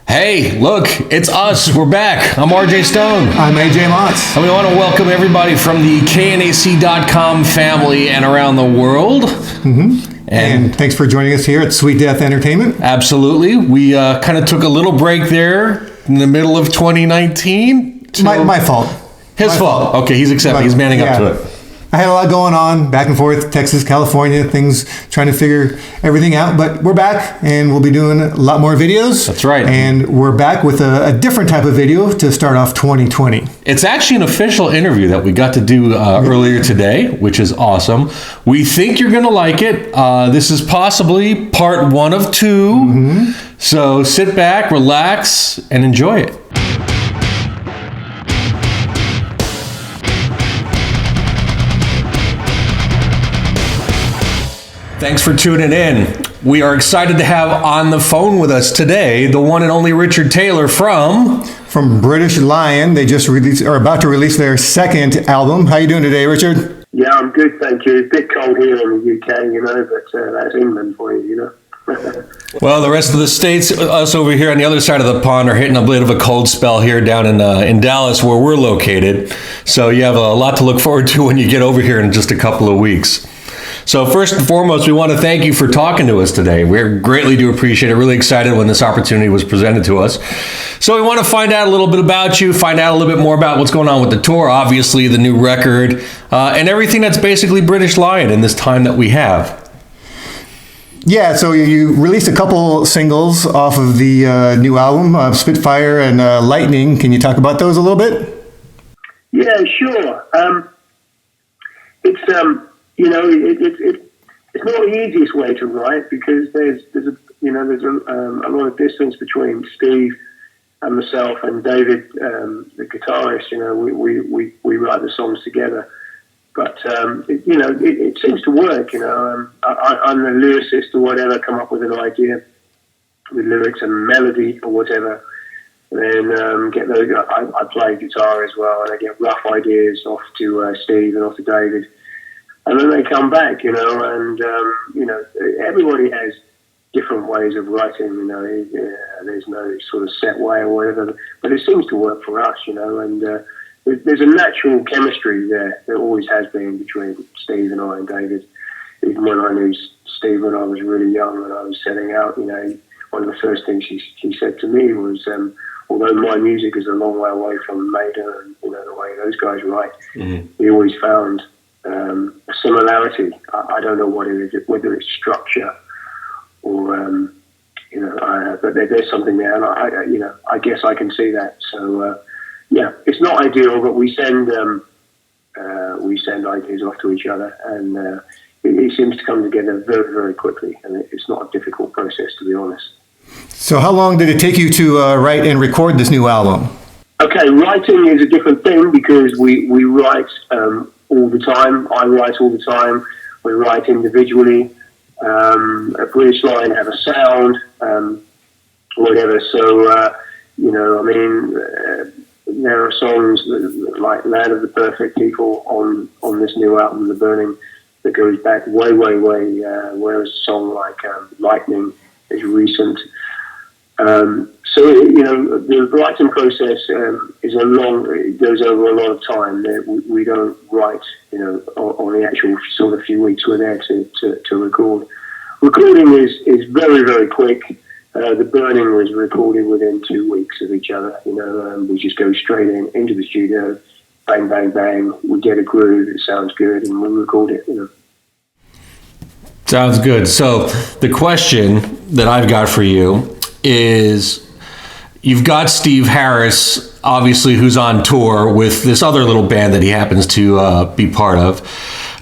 Hey, look, it's us. We're back. I'm RJ Stone. I'm AJ Motts. And we want to welcome everybody from the KNAC.com family and around the world. And thanks for joining us here at Sweet Death Entertainment. Absolutely. We kind of took a little break there in the middle of 2019. My fault. His fault. Okay, he's accepting. He's manning up to it. I had a lot going on, back and forth, Texas, California, things, trying to figure everything out. But we're back, and we'll be doing a lot more videos. That's right. And we're back with a different type of video to start off 2020. It's actually an official interview that we got to do earlier today, which is awesome. We think you're going to like it. This is possibly part 1 of 2. So sit back, relax, and enjoy it. Thanks for tuning in. We are excited to have on the phone with us today the one and only Richard Taylor from British Lion. They just are about to release their second album. How you doing today, Richard? Yeah, I'm good, thank you. It's a bit cold here in the UK, but that's England for you, Well, the rest of the states, us over here on the other side of the pond, are hitting a bit of a cold spell here down in Dallas, where we're located. So you have a lot to look forward to when you get over here in just a couple of weeks. So first and foremost, we want to thank you for talking to us today. We greatly do appreciate it. Really excited when this opportunity was presented to us. So we want to find out a little bit about you, find out a little bit more about what's going on with the tour, obviously the new record, and everything that's basically British Lion in this time that we have. Yeah, so you released a couple singles off of the new album, Spitfire and Lightning. Can you talk about those a little bit? Yeah, sure. It's not the easiest way to write because there's a lot of distance between Steve and myself and David, the guitarist. We write the songs together, but it seems to work. I'm the lyricist or whatever, come up with an idea with lyrics and melody or whatever. Then get those. I play guitar as well, and I get rough ideas off to Steve and off to David. And then they come back, and everybody has different ways of writing, there's no sort of set way or whatever, but it seems to work for us, and there's a natural chemistry there. There always has been between Steve and I and David. Even when I knew Steve when I was really young and I was setting out, one of the first things he said to me was, although my music is a long way away from Maiden and, the way those guys write, he always found a similarity. I don't know what it is, whether it's structure or but there's something there, and I guess I can see that. So it's not ideal, but we send ideas off to each other, and it seems to come together very, very quickly, and it's not a difficult process, to be honest. So how long did it take you to write and record this new album? Okay, writing is a different thing because we write all the time. I write all the time. We write individually. A British Lion have a sound, whatever. So, there are songs like Land of the Perfect People on this new album, The Burning, that goes back way, way, way, whereas a song like Lightning is recent. So, the writing process it goes over a lot of time. We don't write, on the actual sort of few weeks we're there to record. Recording is very, very quick. The Burning was recorded within 2 weeks of each other. We just go straight into the studio, bang, bang, bang. We get a groove, it sounds good, and we record it, Sounds good. So the question that I've got for you is, you've got Steve Harris, obviously, who's on tour with this other little band that he happens to be part of.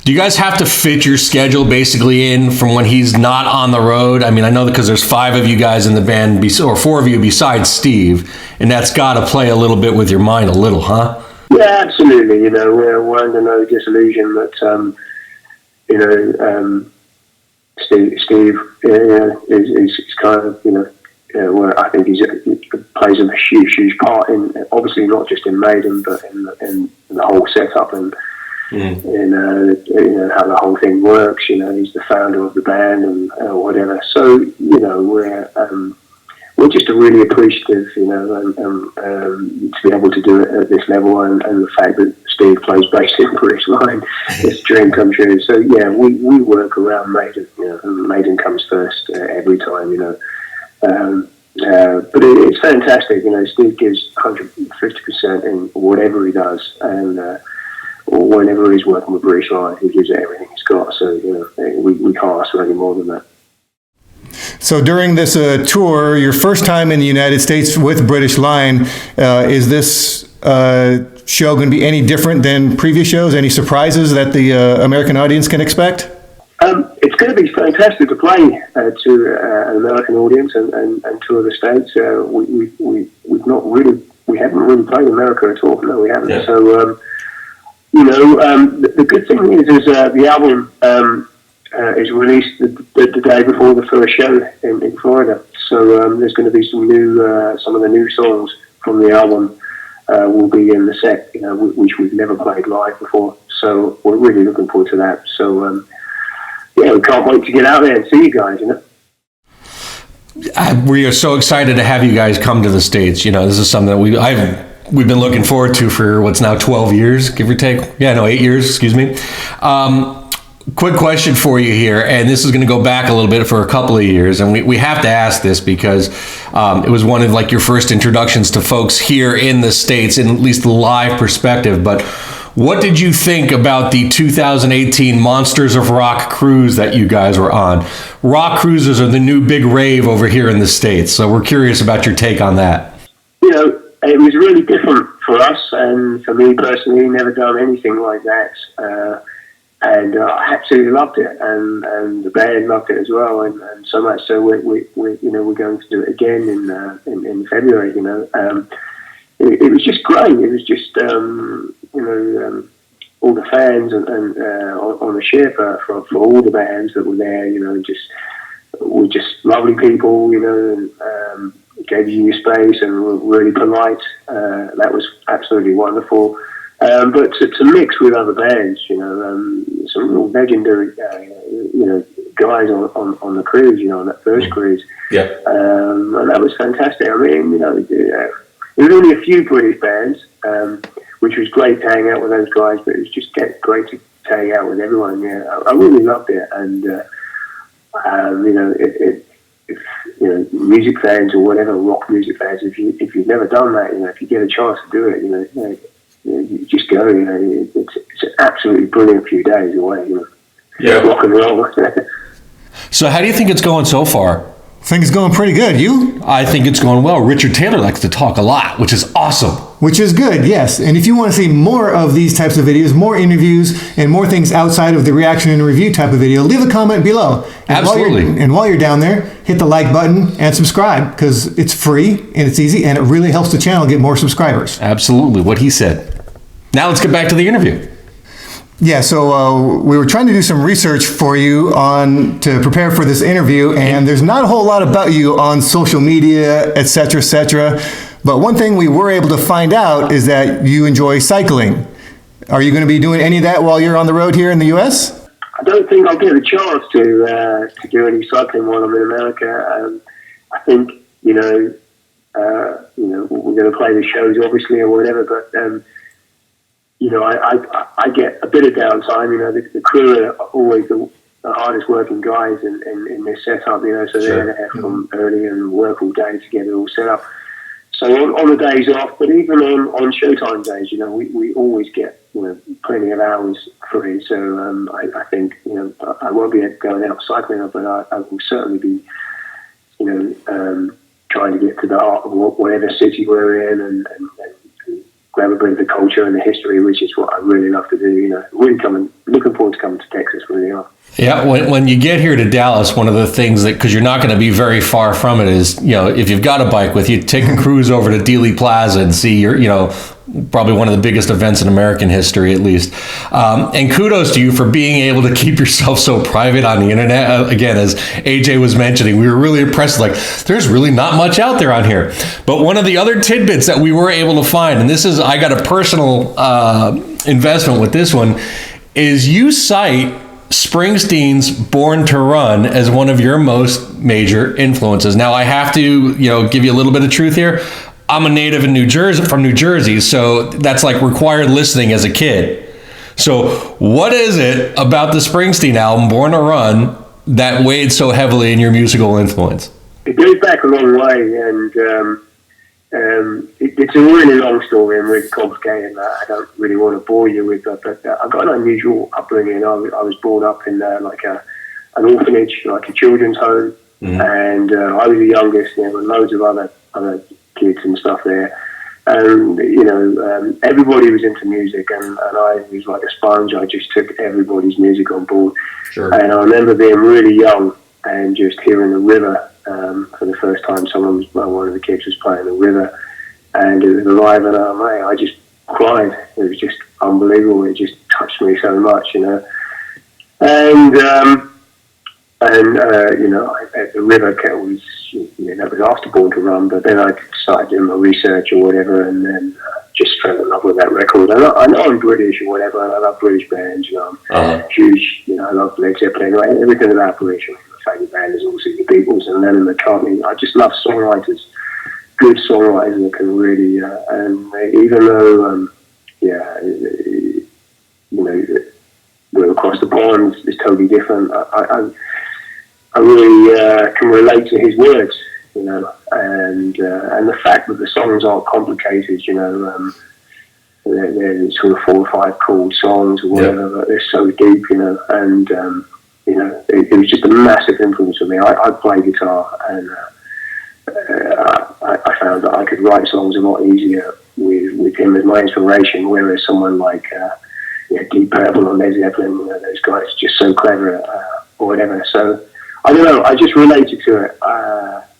Do you guys have to fit your schedule basically in from when he's not on the road? I mean, I know because there's 5 of you guys in the band, or 4 of you besides Steve, and that's got to play a little bit with your mind a little, huh? Yeah, absolutely. We're under no disillusion that, Steve is kind of, where I think he plays a huge part in, obviously not just in Maiden, but in the whole setup and how the whole thing works. He's the founder of the band and whatever. So we're we're just really appreciative, and to be able to do it at this level, and the fact that Steve plays bass in British Line, it's a dream come true. So yeah, we work around Maiden, and Maiden comes first every time, but it's fantastic, Steve gives 150% in whatever he does, and or whenever he's working with British Line, he gives it everything he's got. So we can't ask for any more than that. So during this tour, your first time in the United States with British Line, is this show going to be any different than previous shows? Any surprises that the American audience can expect? It's going to be fantastic to play to an American audience and tour the States. We haven't really played America at all. No, we haven't. Yeah. So the good thing is the album is released the day before the first show in Florida. So there's going to be some of the new songs from the album will be in the set, which we've never played live before. So we're really looking forward to that. So we can't wait to get out there and see you guys. We are so excited to have you guys come to the States. This is something that we've been looking forward to for what's now 12 years, give or take. 8 years, excuse me. Quick question for you here, and this is going to go back a little bit for a couple of years, and we have to ask this because it was one of your first introductions to folks here in the States, in at least the live perspective. But what did you think about the 2018 Monsters of Rock cruise that you guys were on? Rock cruises are the new big rave over here in the States, so we're curious about your take on that. It was really different for us, and for me personally, never done anything like that. And I absolutely loved it, and the band loved it as well, and so much so we're going to do it again in February. It was just great. It was just all the fans and on the ship for all the bands that were there. Were just lovely people. And gave you your space and were really polite. That was absolutely wonderful. But to mix with other bands, some real legendary, guys on the cruise, on that first cruise. Yeah. And that was fantastic. I mean, there was only a few British bands, which was great to hang out with those guys, but it was just great to hang out with everyone. Yeah, I really loved it. And, if music fans or whatever, rock music fans, if you've never done that, if you get a chance to do it, you just go. It's an absolutely brilliant few days away. Yeah, rock and roll. So, how do you think it's going so far? I think it's going pretty good. You? I think it's going well. Richard Taylor likes to talk a lot, which is awesome. Which is good, yes. And if you want to see more of these types of videos, more interviews, and more things outside of the reaction and review type of video, leave a comment below. And Absolutely. While you're down there, hit the like button and subscribe, because it's free and it's easy, and it really helps the channel get more subscribers. Absolutely, what he said. Now let's get back to the interview. Yeah, so we were trying to do some research for you to prepare for this interview, and there's not a whole lot about you on social media, et cetera, et cetera. But one thing we were able to find out is that you enjoy cycling. Are you going to be doing any of that while you're on the road here in the U.S.? I don't think I'll get a chance to do any cycling while I'm in America. I think we're going to play the shows obviously or whatever, but I get a bit of downtime. The crew are always the hardest working guys in this setup. So they're there from early and work all day together, all set up. So on the days off, but even on showtime days, we always get plenty of hours free. So I think I won't be going out cycling, but I will certainly be trying to get to the heart of whatever city we're in and grab a bit of the culture and the history, which is what I really love to do. Really looking forward to coming to Texas. Really are. Yeah, when you get here to Dallas, one of the things because you're not going to be very far from it is, if you've got a bike with you, take a cruise over to Dealey Plaza and see probably one of the biggest events in American history, at least. And kudos to you for being able to keep yourself so private on the internet. Again, as AJ was mentioning, we were really impressed. There's really not much out there on here. But one of the other tidbits that we were able to find, and I got a personal investment with this one, is you cite Springsteen's Born to Run as one of your most major influences. Now, I have to, give you a little bit of truth here. I'm a native in New Jersey, from New Jersey, so that's like required listening as a kid. So what is it about the Springsteen album, Born to Run, that weighed so heavily in your musical influence? It goes back a long way, and it's a really long story and really complicated. I don't really want to bore you with it, but I've got an unusual upbringing. I was brought up in an orphanage, like a children's home, and I was the youngest. There were loads of other kids and stuff there, and everybody was into music, and I was like a sponge. I just took everybody's music on board. Sure. And I remember being really young and just hearing the river. For the first time, one of the kids was playing the river, and it was live, and I just cried. It was just unbelievable. It just touched me so much, And the river was, that was after Born to Run, but then I started doing my research or whatever, and then just fell in love with that record. And I know I'm British or whatever, and I love British bands. I'm huge. I love Led Zeppelin, everything about British. My favourite band is also the Beatles and Lennon McCartney. I just love songwriters, good songwriters that can really, and even though, we're across the pond is totally different. I really can relate to his words, and the fact that the songs aren't complicated, they're sort of 4 or 5 chord songs or whatever, but they're so deep, and it was just a massive influence on me. I play guitar, and I found that I could write songs a lot easier with him as my inspiration, whereas someone like Deep Purple or Led Zeppelin, those guys are just so clever or whatever. So I don't know, I just related to it,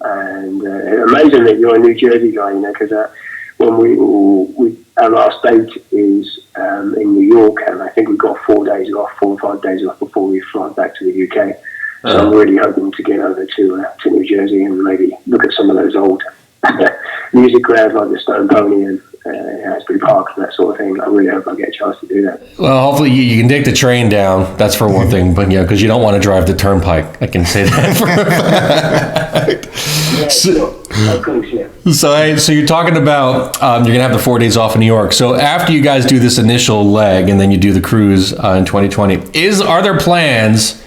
and amazing that you're a New Jersey guy, because when our last date is in New York, and I think we've got 4 days off, 4 or 5 days off before we fly back to the UK. So I'm really hoping to get over to New Jersey and maybe look at some of those old music crowds like the Stone Pony and Asbury Park and that sort of thing. I really hope I get a chance to do that. Well, hopefully you can take the train down. That's for one thing, but because you don't want to drive the turnpike. I can say that for a fact. So you're talking about you're gonna have the 4 days off in New York. So after you guys do this initial leg and then you do the cruise in 2020, are there plans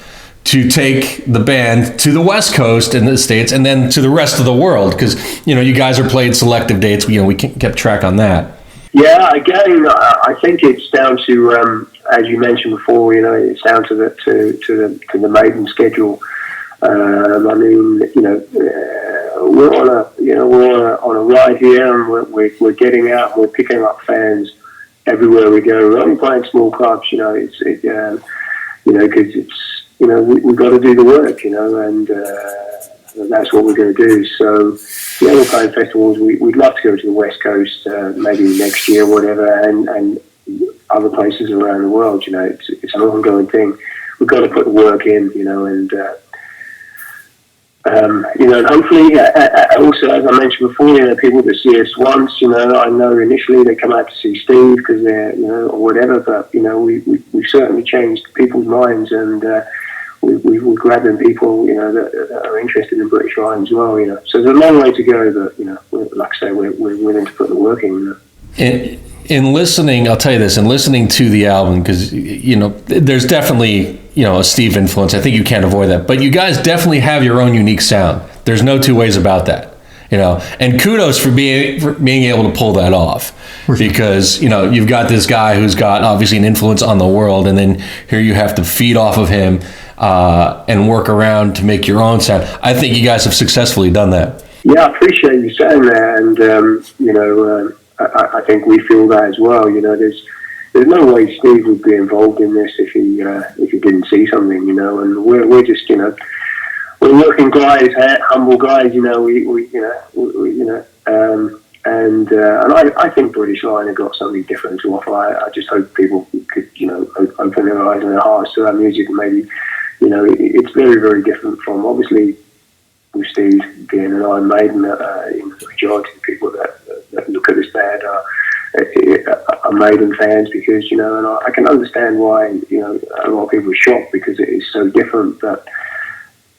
to take the band to the West Coast in the States and then to the rest of the world? Because, you guys are playing selective dates. We kept track on that. Yeah, again, I think it's down to, as you mentioned before, it's down to the Maiden schedule. We're on a ride here, and we're getting out, and we're picking up fans everywhere we go. We're only playing small clubs, because it's, we've got to do the work, and that's what we're going to do. So, we're playing festivals. We'd love to go to the West Coast, maybe next year, whatever, and other places around the world. It's an ongoing thing. We've got to put the work in, and hopefully, also, as I mentioned before, people that see us once, I know initially they come out to see Steve because they're, or whatever, but, we've certainly changed people's minds, and we're grabbing people, that are interested in British rhyme as well, So there's a long way to go, but, like I say, we're willing to put the work in, In listening, I'll tell you this, in listening to the album, because, there's definitely, a Steve influence. I think you can't avoid that. But you guys definitely have your own unique sound. There's no two ways about that, And kudos for being able to pull that off. Because, you've got this guy who's got, obviously, an influence on the world, and then here you have to feed off of him and work around to make your own sound. I think you guys have successfully done that. Yeah, I appreciate you saying that, and, I think we feel that as well. There's no way Steve would be involved in this if he didn't see something, And we're just, we're working guys, humble guys. And I think British Line have got something different to offer. I just hope people could, open their eyes and their hearts to our music, and maybe, it's very, very different from obviously with Steve being an Iron Maiden. The majority of people that look at this band are are Maiden fans because, and I can understand why, a lot of people are shocked because it is so different. But,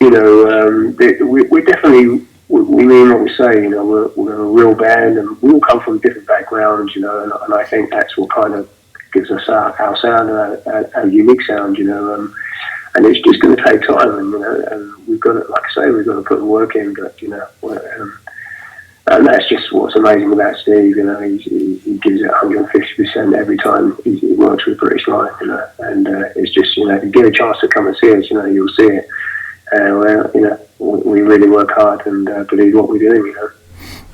we're definitely, we mean what we say, we're a real band and we all come from different backgrounds, and I think that's what kind of gives us our sound and our unique sound, and it's just going to take time, and we've got to, like I say, we've got to put the work in, but, and that's just what's amazing about Steve, he gives it 150% every time he works with British Life, and it's just, if you get a chance to come and see us, you'll see it. We really work hard and believe what we're doing,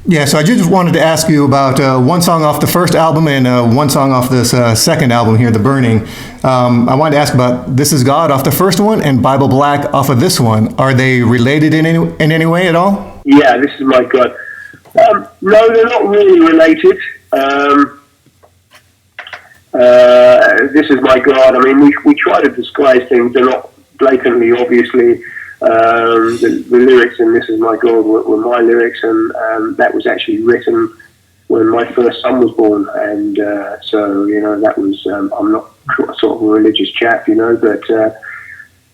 Yeah, so I just wanted to ask you about one song off the first album and one song off this second album here, The Burning. I wanted to ask about This Is God off the first one and Bible Black off of this one. Are they related in any way at all? Yeah, This Is My God. No, they're not really related. This Is My God. I mean, we try to disguise things. They're not blatantly, obviously. The lyrics in This Is My God were my lyrics, and that was actually written when my first son was born, and so that was I'm not sort of a religious chap, but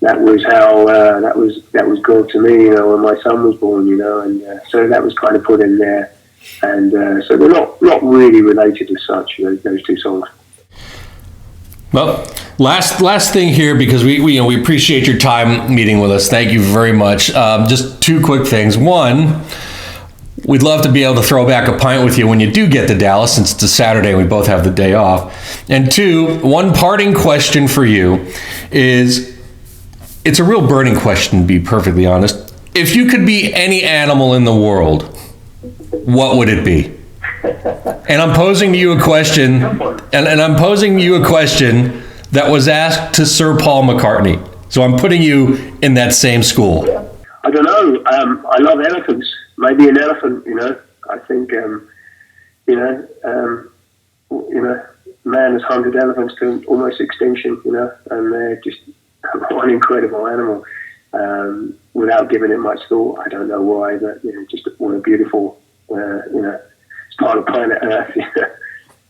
that was how that was God to me, when my son was born, and so that was kind of put in there, and so they're not really related as such, those two songs. Well, last thing here, because we appreciate your time meeting with us. Thank you very much. Just two quick things. One, we'd love to be able to throw back a pint with you when you do get to Dallas, since it's a Saturday and we both have the day off. And two, one parting question for you is, it's a real burning question, to be perfectly honest. If you could be any animal in the world, what would it be? And I'm posing to you a question, and I'm posing you a question that was asked to Sir Paul McCartney. So I'm putting you in that same school. I don't know. I love elephants. Maybe an elephant. I think man has hunted elephants to almost extinction. And they're just one incredible animal. Without giving it much thought, I don't know why, but just what a beautiful part of planet Earth,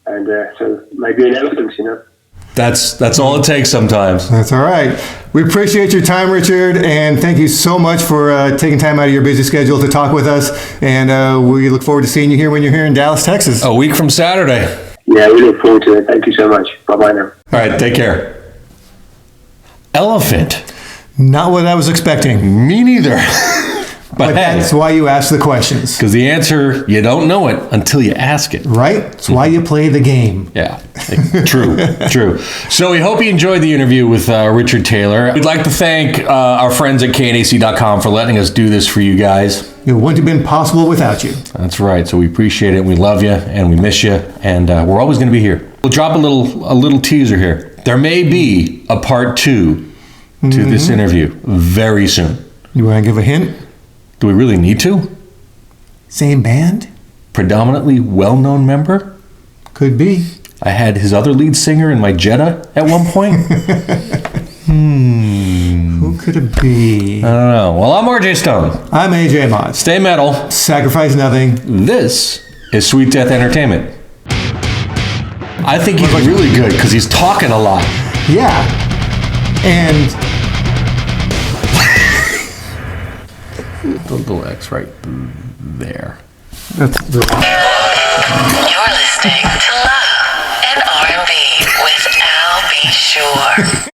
and so maybe an elephant, That's all it takes sometimes. That's all right. We appreciate your time, Richard, and thank you so much for taking time out of your busy schedule to talk with us, and we look forward to seeing you here when you're here in Dallas, Texas. A week from Saturday. Yeah, we look forward to it. Thank you so much. Bye-bye now. All right, take care. Elephant. Not what I was expecting. Me neither. But hey, that's why you ask the questions. Because the answer, you don't know it until you ask it. Right? That's why you play the game. Yeah, true. So we hope you enjoyed the interview with Richard Taylor. We'd like to thank our friends at KNAC.com for letting us do this for you guys. It wouldn't have been possible without you. That's right. So we appreciate it. We love you and we miss you. And we're always going to be here. We'll drop a little teaser here. There may be a part 2 to this interview very soon. You want to give a hint? Do we really need to? Same band? Predominantly well-known member? Could be. I had his other lead singer in my Jetta at one point. Who could it be? I don't know. Well, I'm RJ Stone. I'm AJ Motts. Stay metal. Sacrifice nothing. This is Sweet Death Entertainment. I think he's really good because he's talking a lot. Yeah. And the little X right there. That's the... You're listening to Love and R&B with Al B. Sure.